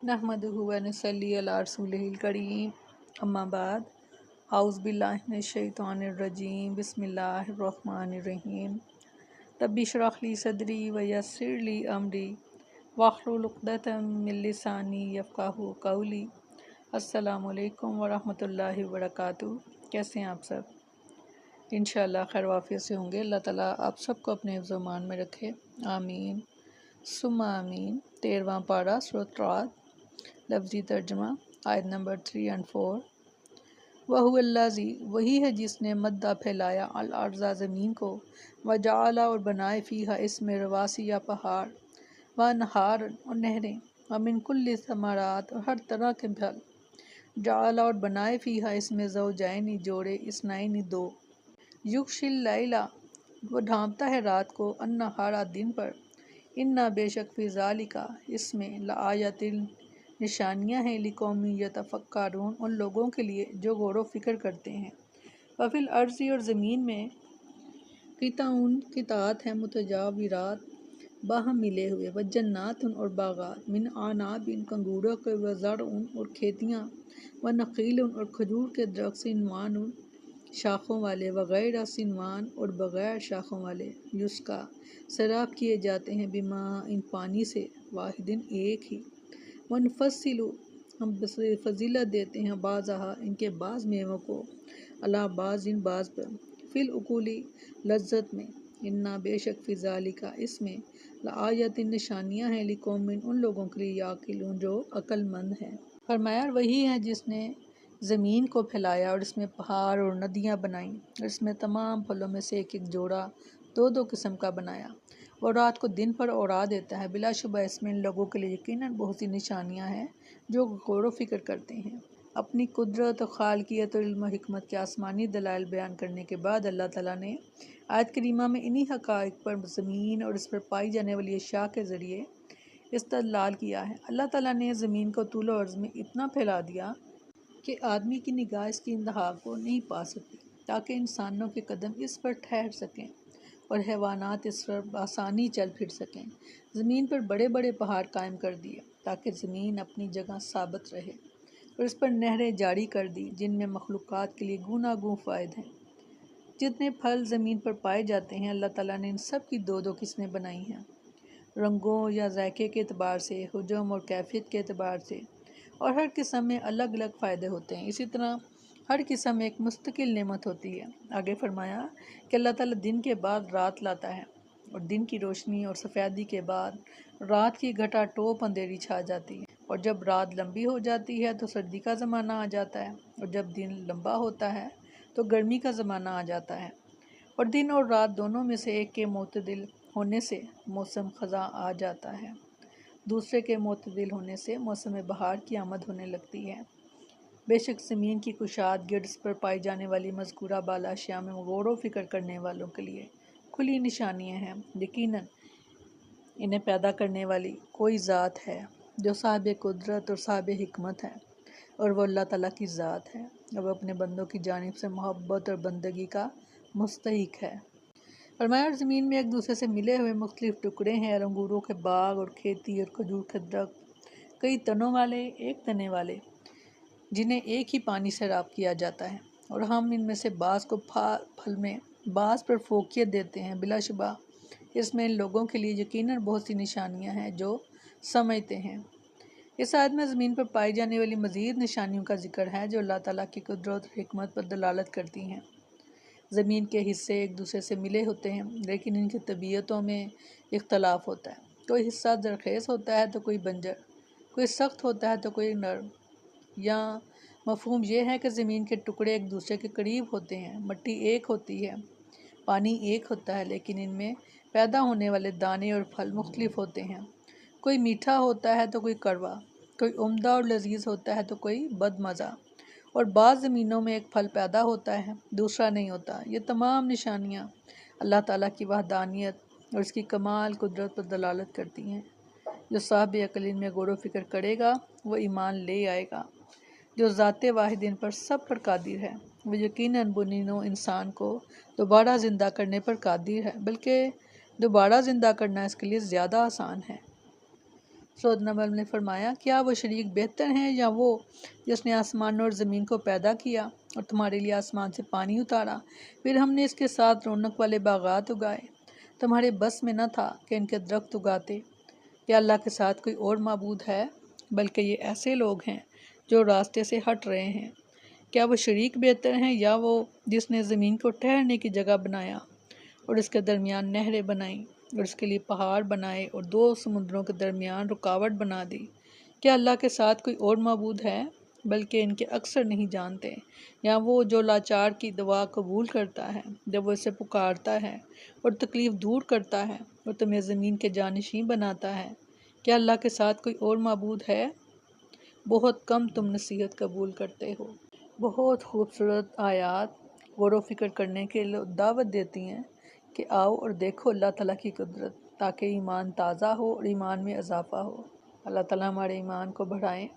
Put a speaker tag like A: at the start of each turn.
A: नहमदुहु व नसल्ली अला रसूलिहिल करीम अम्मा बाद औज़ु बिल्लाहि मिनश शैतानिर रजीम बिस्मिल्लाहिर रहमानिर रहीम रब्बि इश्रह ली सदरी व यस्सिर ली अमरी वाहलुल उक़दतम मिन लिसानी यफ़क़हू क़ौली। अस्सलामु अलैकुम व रहमतुल्लाहि व बरकातुहू। कैसे हैं आप सब? इंशाअल्लाह खैर वाफ़ियत से होंगे। अल्लाह ताला आप सबको अपने हिफ्ज़ व अमान में रखे, आमीन सुम्मा आमीन। 13वां पारा सूरत राद, लफ्ज़ी तर्जुमा आयत नंबर 3 और 4। वहुवल्लाज़ी, वही है जिसने मद्दा फैलाया अल अर्ज़ा ज़मीन को, वजाला और बनाए फ़ीहा इसमें रवासी या पहाड़, व नहार और नहरें, व मिन कुल्लि समरात और हर तरह के फल, जाला और बनाए फ़ीहा इसमें ज़ौजैनी जोड़े, इस्नैनी दो, युग़शिल लैला वो ढांपता है रात को, अन्नहारा दिन पर, इन्ना बेशक फ़ी ज़ालिका इसमें लआयतिन निशानियाँ हैं, लिकौमिन यतफ़क्करून उन लोगों के लिए जो गौर व फ़िक्र करते हैं। वफ़िल अर्ज़ी और ज़मीन में क़िताउन क़ितात हैं, मुतजाविरात बाहम मिले हुए, व जन्नातुन और बागात, मिन आनाबिन कंगूरों के, व ज़रउन और खेतियाँ, व नख़ीलुन और खजूर के दरख्त, सिनवानुन शाखों वाले, व गैर सिनवान और बग़ैर शाखों वाले, युस्का सराब किए जाते हैं, बिमा इन पानी से, वाहिदिन एक ही, वनुफ़स्सिलु हम फजीलत देते हैं, बाज़हा इनके बाज़ मेवों को, अला बाज़ इन बाज़ पर, फ़िल उकुली लज्जत में, इन्ना बेशक फ़ी ज़ालिका इसमें लआयतिन निशानियाँ हैं, लिकौमिन उन लोगों के लिए याक़िलून जो अक्लमंद हैं। फरमाया वही है जिसने ज़मीन को फैलाया और इसमें पहाड़ और नदियाँ बनाईं, और इसमें तमाम फलों में से एक एक जोड़ा दो दो किस्म का बनाया, और रात को दिन पर उड़ा देता है। बिलाशुबा इसमें इन लोगों के लिए यकीनन बहुत सी निशानियाँ हैं जो गौर व फ़िक्र करते हैं। अपनी कुदरत और खालकियत और इल्म व हिकमत के आसमानी दलाइल बयान करने के बाद अल्लाह ताला ने आयत करीमा में इन्हीं हक़ाइक़ पर ज़मीन और इस पर पाई जाने वाली अशिया के ज़रिए इस्तदलाल किया है। अल्लाह ताला ने ज़मीन को तूल और अर्ज़ में इतना फैला दिया कि आदमी की निगाह इसकी इंतहा को नहीं पा सकती, ताकि इंसानों के कदम इस पर ठहर सकें और हैवानात इस पर आसानी चल फिर सकें। ज़मीन पर बड़े बड़े पहाड़ कायम कर दिए ताकि ज़मीन अपनी जगह साबित रहे, और इस पर नहरें जारी कर दी जिनमें मखलूक़ात के लिए गूनागूं फ़ायदे हैं। जितने फल ज़मीन पर पाए जाते हैं, अल्लाह ताला ने इन सब की दो दो किस्में बनाई हैं, रंगों या जायके के एतबार से, हुजम और कैफियत के एतबार से, और हर किस्म में अलग अलग फ़ायदे होते हैं। इसी तरह हर किस्म में एक मुस्तकिल नेमत होती है। आगे फरमाया कि अल्लाह ताला दिन के बाद रात लाता है, और दिन की रोशनी और सफ़ेदी के बाद रात की घटा टोप अंधेरी छा जाती है, और जब रात लंबी हो जाती है तो सर्दी का ज़माना आ जाता है, और जब दिन लंबा होता है तो गर्मी का ज़माना आ जाता है, और दिन और रात दोनों में से एक के मुतदिल होने से मौसम ख़ज़ा आ जाता है, दूसरे के मुतदिल होने से मौसम बहार की आमद होने लगती है। बेशक ज़मीन की कुशाद गिर्द पर पाई जाने वाली मज़कूरा बाला अशिया में गौर व फ़िक्र करने वालों के लिए खुली निशानियाँ हैं। यकीनन इन्हें पैदा करने वाली कोई ज़ात है जो साहिब कुदरत और साहिब हिकमत है, और वो अल्लाह ताला की ज़ात है, और वह अपने बंदों की जानिब से मोहब्बत और बंदगी का मुस्तहिक है। फरमाया ज़मीन में एक दूसरे से मिले हुए मुख्तलिफ टुकड़े हैं, अंगूरों के बाग और खेती और खजूर के दरख्त, कई तनों वाले, एक तने वाले, जिन्हें एक ही पानी से राब किया जाता है, और हम इनमें से बाज़ को फल में बाज़ पर फोकियत देते हैं। बिलाशुबा इसमें इन लोगों के लिए यकीनन बहुत सी निशानियां हैं जो समझते हैं। इस आयत में ज़मीन पर पाई जाने वाली मज़ीद निशानियों का जिक्र है जो अल्लाह ताला की कुदरत और हिकमत पर दलालत करती हैं। ज़मीन के हिस्से एक दूसरे से मिले होते हैं, लेकिन इनकी तबीयतों में इख्तलाफ होता है। कोई हिस्सा ज़रख़ेज़ होता है तो कोई बंजर, कोई सख्त होता है तो कोई नरम। या मफ़हूम यह है कि ज़मीन के टुकड़े एक दूसरे के करीब होते हैं, मट्टी एक होती है, पानी एक होता है, लेकिन इनमें पैदा होने वाले दाने और फल मुख्तलिफ होते हैं। कोई मीठा होता है तो कोई कड़वा, कोई उम्दा और लजीज होता है तो कोई बदमज़ा, और बाज़ ज़मीनों में एक फल पैदा होता है, दूसरा नहीं होता। ये तमाम निशानियाँ अल्लाह ताला की वहदानियत और इसकी कमाल कुदरत पर दलालत करती हैं। जो साहिब अक़ल इनमें गौर व फ़िक्र करेगा वो ईमान ले आएगा। जो ज़ाते वाहिद पर सब पर कादिर है, वो यकीनन बुनिनो इंसान को दोबारा ज़िंदा करने पर कादिर है, बल्कि दोबारा ज़िंदा करना इसके लिए ज़्यादा आसान है। سورۃ نمل نے فرمایا، کیا وہ شریک بہتر ہیں یا وہ جس نے آسمان اور زمین کو پیدا کیا اور تمہارے لیے آسمان سے پانی اتارا، پھر ہم نے اس کے ساتھ رونق والے باغات اگائے، تمہارے بس میں نہ تھا کہ ان کے درخت اگاتے۔ کیا اللہ کے ساتھ کوئی اور معبود ہے؟ بلکہ یہ ایسے لوگ ہیں جو راستے سے ہٹ رہے ہیں۔ کیا وہ شریک بہتر ہیں یا وہ جس نے زمین کو ٹھہرنے کی جگہ بنایا اور اس کے درمیان نہریں بنائیں اور اس کے لیے پہاڑ بنائے اور دو سمندروں کے درمیان رکاوٹ بنا دی؟ کیا اللہ کے ساتھ کوئی اور معبود ہے؟ بلکہ ان کے اکثر نہیں جانتے۔ یا وہ جو لاچار کی دعا قبول کرتا ہے جب وہ اسے پکارتا ہے اور تکلیف دور کرتا ہے اور تمہیں زمین کے جانشین بناتا ہے۔ کیا اللہ کے ساتھ کوئی اور معبود ہے؟ بہت کم تم نصیحت قبول کرتے ہو۔ بہت خوبصورت آیات غور و فکر کرنے کے لیے دعوت دیتی ہیں کہ آؤ اور دیکھو اللہ تعالیٰ کی قدرت، تاکہ ایمان تازہ ہو اور ایمان میں اضافہ ہو۔ اللہ تعالیٰ ہمارے ایمان کو بڑھائیں۔